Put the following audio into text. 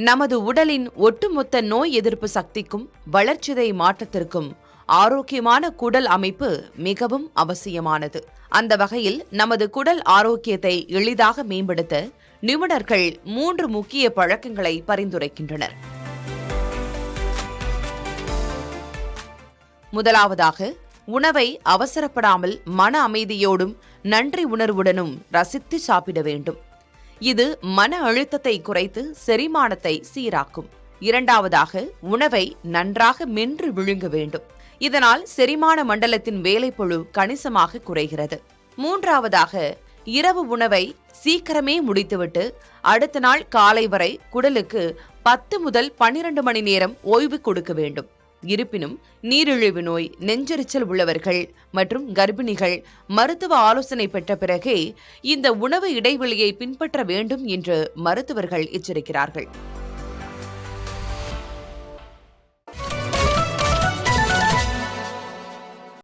நமது உடலின் ஒட்டுமொத்த நோய் எதிர்ப்பு சக்திக்கும் வளர்ச்சிதை மாற்றத்திற்கும் ஆரோக்கியமான குடல் அமைப்பு மிகவும் அவசியமானது. அந்த வகையில் நமது குடல் ஆரோக்கியத்தை எளிதாக மேம்படுத்த நிபுணர்கள் 3 முக்கிய பழக்கங்களை பரிந்துரைக்கின்றனர். முதலாவதாக, உணவை அவசரப்படாமல் மன அமைதியோடும் நன்றி உணர்வுடனும் ரசித்து சாப்பிட வேண்டும். இது மன அழுத்தத்தை குறைத்து செரிமானத்தை சீராக்கும். இரண்டாவதாக, உணவை நன்றாக மென்று விழுங்க வேண்டும். இதனால் செரிமான மண்டலத்தின் வேலைப்பளு கணிசமாக குறைகிறது. மூன்றாவதாக, இரவு உணவை சீக்கிரமே முடித்துவிட்டு அடுத்த நாள் காலை வரை குடலுக்கு 10 முதல் 12 மணி நேரம் ஓய்வு கொடுக்க வேண்டும். இருப்பினும் நீரிழிவு நோய், நெஞ்செரிச்சல் உள்ளவர்கள் மற்றும் கர்ப்பிணிகள் மருத்துவ ஆலோசனை பெற்ற பிறகே இந்த உணவு இடைவெளியை பின்பற்ற வேண்டும் என்று மருத்துவர்கள் எச்சரிக்கிறார்கள்.